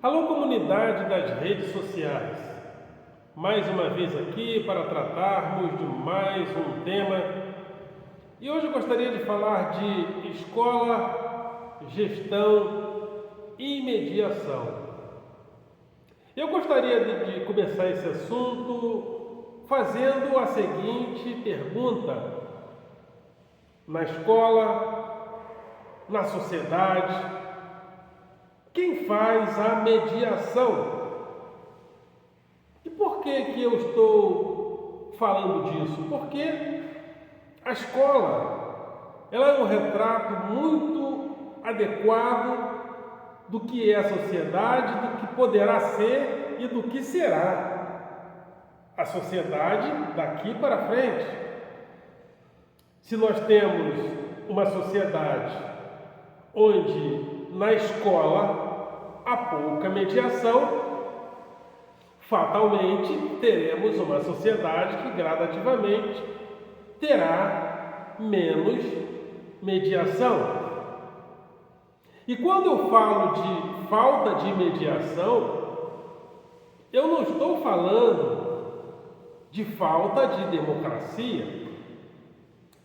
Alô, comunidade das redes sociais. Mais uma vez aqui para tratarmos de mais um tema. E hoje eu gostaria de falar de escola, gestão e mediação. Eu gostaria de começar esse assunto fazendo a seguinte pergunta: na escola, na sociedade, quem faz a mediação? E por que eu estou falando disso? Porque a escola, ela é um retrato muito adequado do que é a sociedade, do que poderá ser e do que será a sociedade daqui para frente. Se nós temos uma sociedade onde na escola há pouca mediação, fatalmente teremos uma sociedade que gradativamente terá menos mediação. E quando eu falo de falta de mediação, eu não estou falando de falta de democracia,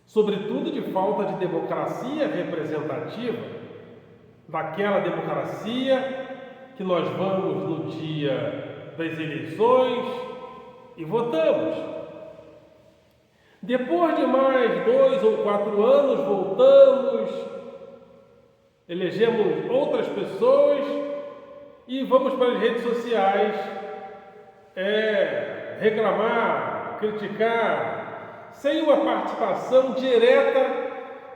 sobretudo de falta de democracia representativa, daquela democracia que nós vamos no dia das eleições e votamos. Depois de mais 2 ou 4 anos, voltamos, elegemos outras pessoas e vamos para as redes sociais reclamar, criticar, sem uma participação direta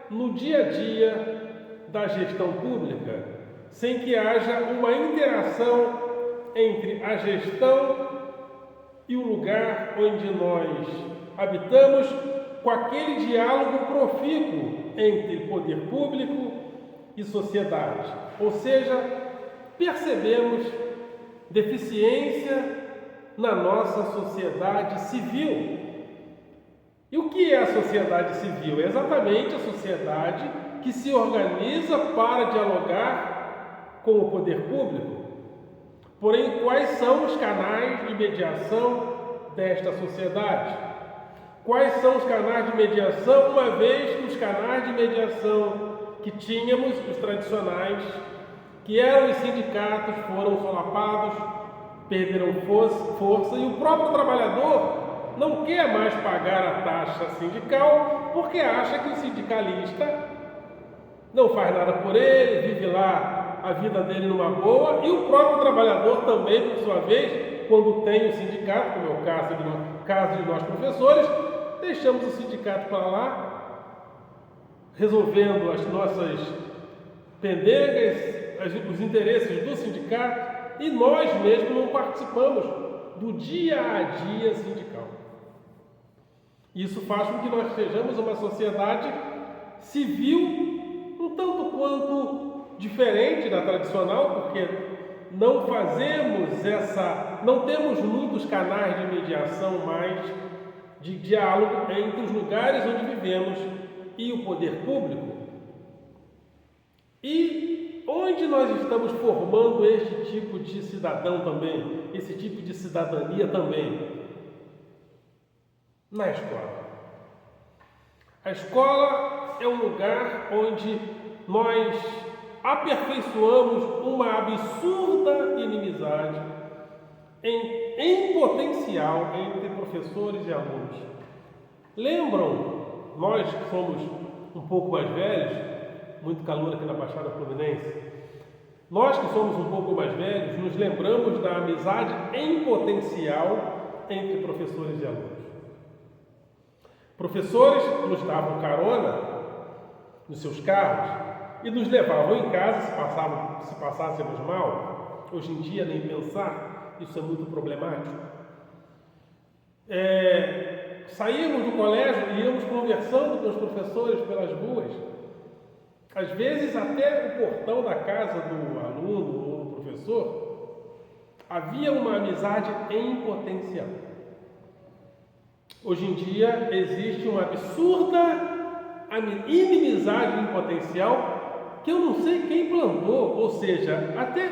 no dia a dia da gestão pública, sem que haja uma interação entre a gestão e o lugar onde nós habitamos, com aquele diálogo profícuo entre poder público e sociedade. Ou seja, percebemos deficiência na nossa sociedade civil. E o que é a sociedade civil? É exatamente a sociedade que se organiza para dialogar com o poder público. Porém, quais são os canais de mediação desta sociedade? Quais são os canais de mediação, uma vez que os canais de mediação que tínhamos, os tradicionais, que eram os sindicatos, foram solapados, perderam força, e o próprio trabalhador não quer mais pagar a taxa sindical porque acha que o sindicalista não faz nada por ele, vive lá a vida dele numa boa, e o próprio trabalhador também, por sua vez, quando tem o sindicato, como é o caso de nós professores, deixamos o sindicato para lá, resolvendo as nossas pendengas, os interesses do sindicato, e nós mesmos não participamos do dia a dia sindical. Isso faz com que nós sejamos uma sociedade civil um tanto quanto diferente da tradicional, porque não temos muitos canais de mediação mais, de diálogo entre os lugares onde vivemos e o poder público. E onde nós estamos formando este tipo de cidadão também, esse tipo de cidadania também? Na escola. A escola é um lugar onde nós aperfeiçoamos uma absurda inimizade em potencial entre professores e alunos. Lembram, nós que somos um pouco mais velhos, muito calor aqui na Baixada Fluminense, nós que somos um pouco mais velhos, nos lembramos da amizade em potencial entre professores e alunos. Professores nos davam carona nos seus carros e nos levavam em casa se passássemos mal. Hoje em dia, nem pensar, isso é muito problemático. Saímos do colégio e íamos conversando com os professores pelas ruas. Às vezes, até o portão da casa do aluno ou do professor, havia uma amizade em potencial. Hoje em dia existe uma absurda inimizade em potencial que eu não sei quem plantou, ou seja, até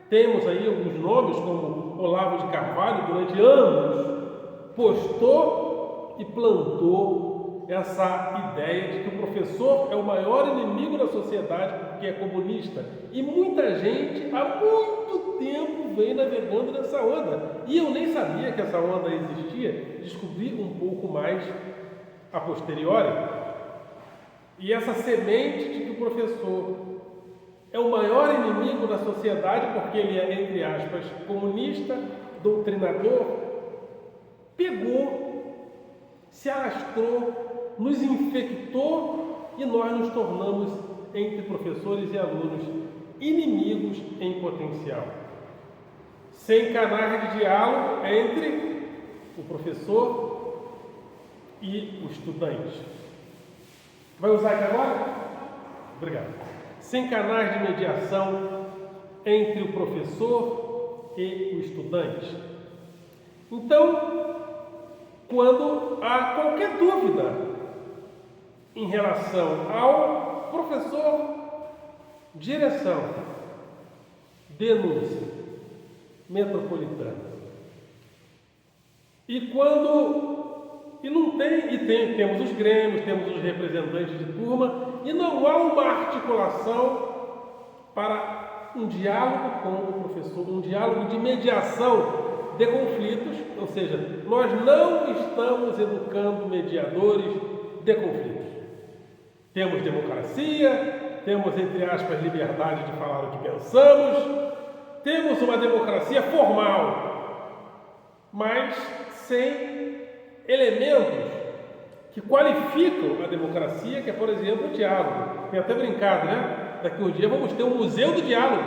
Temos aí alguns nomes, como Olavo de Carvalho, durante anos postou e plantou essa ideia de que o professor é o maior inimigo da sociedade porque é comunista. E muita gente há muito tempo vem navegando nessa onda. E eu nem sabia que essa onda existia, descobri um pouco mais a posteriori. E essa semente de que o professor é o maior inimigo da sociedade porque ele é, entre aspas, comunista, doutrinador, pegou, se alastrou, nos infectou e nós nos tornamos, entre professores e alunos, inimigos em potencial. Sem canais de diálogo entre o professor e o estudante. Vai usar aqui agora? Obrigado. Sem canais de mediação entre o professor e o estudante. Então, quando há qualquer dúvida em relação ao professor, direção, denúncia, metropolitana. Temos os grêmios, temos os representantes de turma, e não há uma articulação para um diálogo com o professor, um diálogo de mediação de conflitos, ou seja, nós não estamos educando mediadores de conflitos. Temos democracia, temos, entre aspas, liberdade de falar o que pensamos, temos uma democracia formal, mas sem elementos que qualificam a democracia, que é, por exemplo, o diálogo. Tem até brincado, né? Daqui um dia vamos ter um museu do diálogo.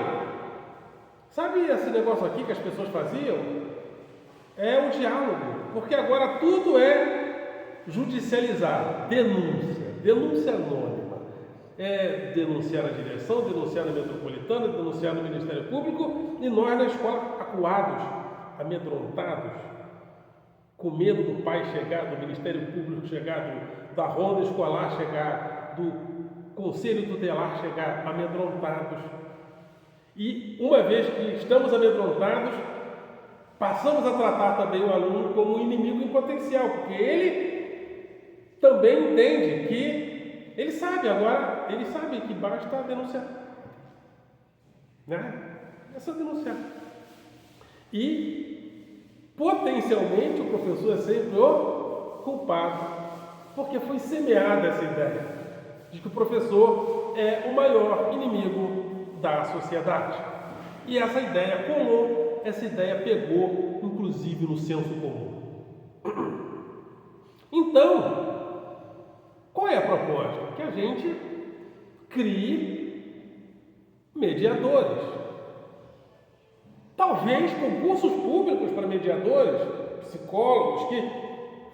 Sabe esse negócio aqui que as pessoas faziam? É o diálogo, porque agora tudo é judicializado. Denúncia anônima. É denunciar a direção, denunciar a metropolitana, denunciar no Ministério Público, e nós na escola acuados, amedrontados, com medo do pai chegar, do Ministério Público chegar, da ronda escolar chegar, do conselho tutelar chegar, amedrontados. E uma vez que estamos amedrontados, passamos a tratar também o aluno como um inimigo em potencial, porque ele também entende que ele sabe que basta denunciar, né? É só denunciar. E potencialmente o professor é sempre o culpado, porque foi semeada essa ideia de que o professor é o maior inimigo da sociedade. E essa ideia colou, essa ideia pegou, inclusive, no senso comum. Então, qual é a proposta? Que a gente crie mediadores. Talvez concursos públicos para mediadores, psicólogos que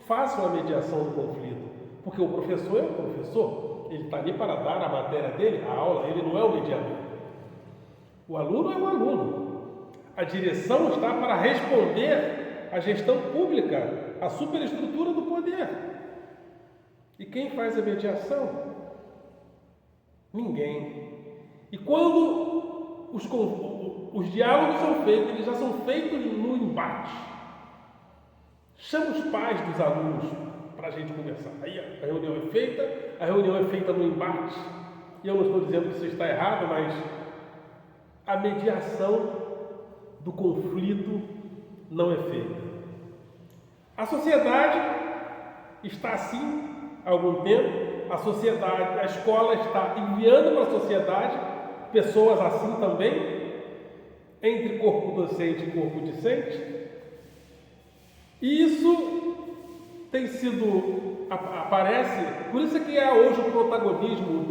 façam a mediação do conflito. Porque o professor é o professor, ele está ali para dar a matéria dele, a aula, ele não é o mediador. O aluno é o aluno. A direção está para responder à gestão pública, à superestrutura do poder. E quem faz a mediação? Ninguém. E quando os diálogos são feitos, eles já são feitos no embate. Chama os pais dos alunos para a gente conversar. Aí a reunião é feita no embate. E eu não estou dizendo que isso está errado, mas a mediação do conflito não é feita. A sociedade está assim há algum tempo. A escola está enviando para a sociedade pessoas assim também, entre corpo docente e corpo discente. E isso tem sido, aparece, por isso é que há hoje o protagonismo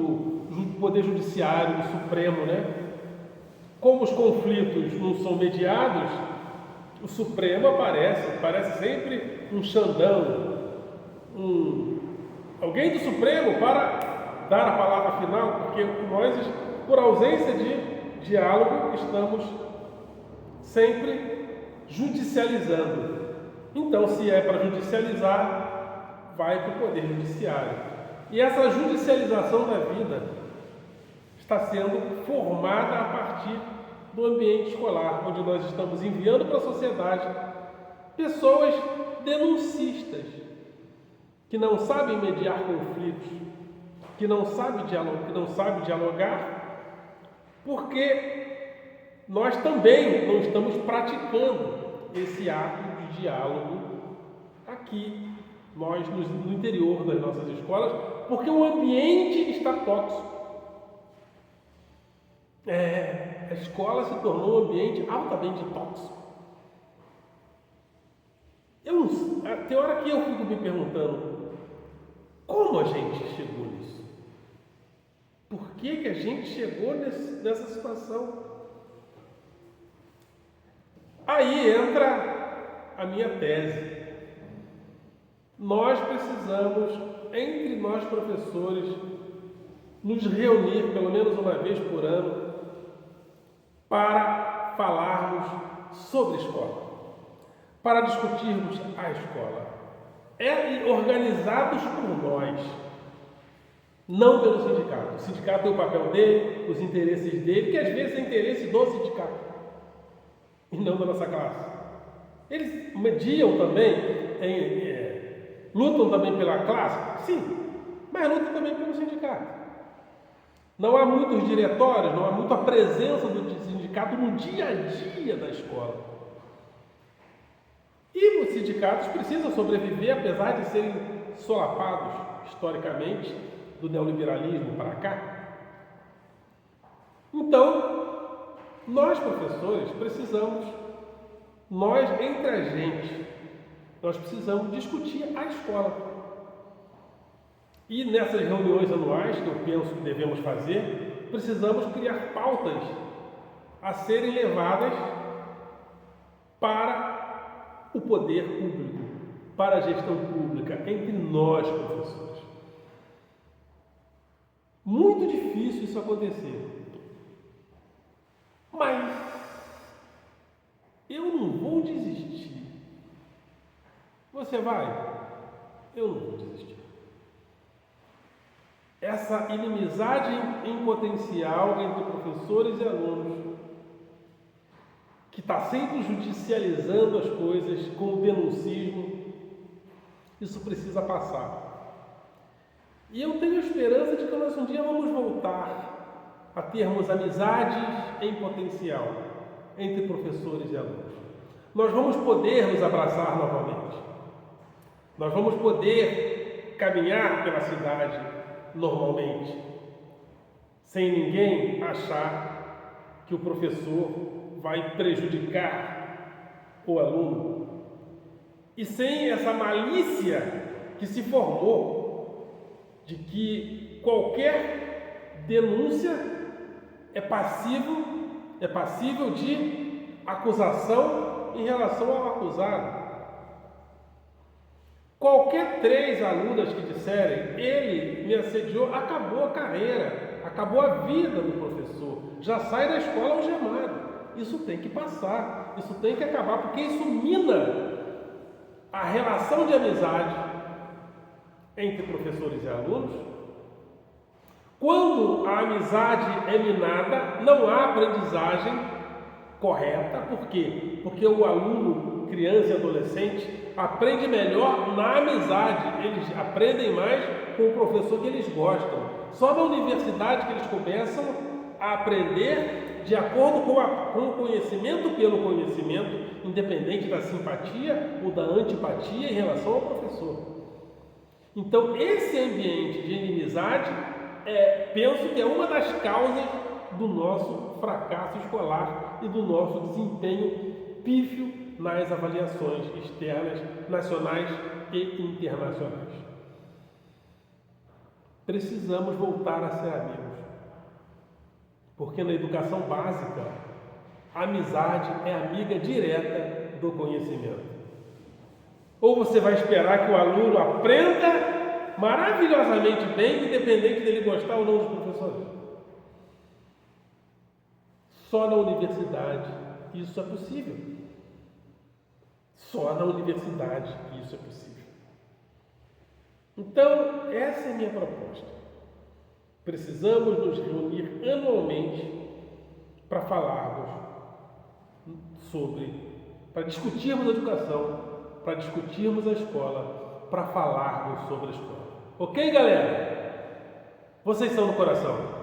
do Poder Judiciário, do Supremo, né? Como os conflitos não são mediados, o Supremo parece sempre um Xandão, alguém do Supremo para dar a palavra final, porque nós, por ausência de diálogo, estamos sempre judicializando. Então, se é para judicializar, vai para o Poder Judiciário. E essa judicialização da vida está sendo formada a partir do ambiente escolar, onde nós estamos enviando para a sociedade pessoas denuncistas, que não sabem mediar conflitos, que não sabem dialogar, porque nós também não estamos praticando esse ato de diálogo aqui, nós no interior das nossas escolas, porque o ambiente está tóxico. A escola se tornou um ambiente altamente tóxico. Tem hora que eu fico me perguntando, como a gente chegou nisso? Por que a gente chegou nessa situação? Aí entra a minha tese. Nós precisamos, entre nós professores, nos reunir pelo menos uma vez por ano para falarmos sobre escola, para discutirmos a escola. Organizados por nós, não pelo sindicato. O sindicato tem o papel dele, os interesses dele, que às vezes é interesse do sindicato e não da nossa classe. Eles mediam também, lutam também pela classe? Sim, mas lutam também pelo sindicato. Não há muitos diretórios, não há muita presença do sindicato no dia a dia da escola. E os sindicatos precisam sobreviver, apesar de serem solapados historicamente do neoliberalismo para cá. Então, nós professores precisamos, entre a gente, nós precisamos discutir a escola. E nessas reuniões anuais, que eu penso que devemos fazer, precisamos criar pautas a serem levadas para o poder público, para a gestão pública, entre nós, professores. Muito difícil isso acontecer. Mas eu não vou desistir. Você vai? Eu não vou desistir. Essa inimizade em potencial entre professores e alunos, que está sempre judicializando as coisas com o denuncismo, isso precisa passar. E eu tenho esperança de que nós um dia vamos voltar a termos amizades em potencial entre professores e alunos. Nós vamos poder nos abraçar novamente. Nós vamos poder caminhar pela cidade normalmente, sem ninguém achar que o professor vai prejudicar o aluno, e sem essa malícia que se formou de que qualquer denúncia é passível de acusação em relação ao acusado. Qualquer 3 alunas que disserem, ele me assediou, acabou a carreira, acabou a vida do professor, já sai da escola algemado. Isso tem que passar, isso tem que acabar, porque isso mina a relação de amizade entre professores e alunos. Quando a amizade é minada, não há aprendizagem correta. Por quê? Porque o aluno, criança e adolescente, aprende melhor na amizade, eles aprendem mais com o professor que eles gostam. Só na universidade que eles começam a aprender de acordo com o conhecimento pelo conhecimento, independente da simpatia ou da antipatia em relação ao professor. Então, esse ambiente de inimizade, penso que é uma das causas do nosso fracasso escolar e do nosso desempenho pífio nas avaliações externas, nacionais e internacionais. Precisamos voltar a ser amigos, porque na educação básica, a amizade é amiga direta do conhecimento. Ou você vai esperar que o aluno aprenda maravilhosamente bem, independente dele gostar ou não dos professores. Só na universidade isso é possível. Só na universidade isso é possível. Então, essa é a minha proposta. Precisamos nos reunir anualmente para falarmos para discutirmos a educação, para discutirmos a escola, para falarmos sobre a escola. Ok, galera? Vocês são do coração.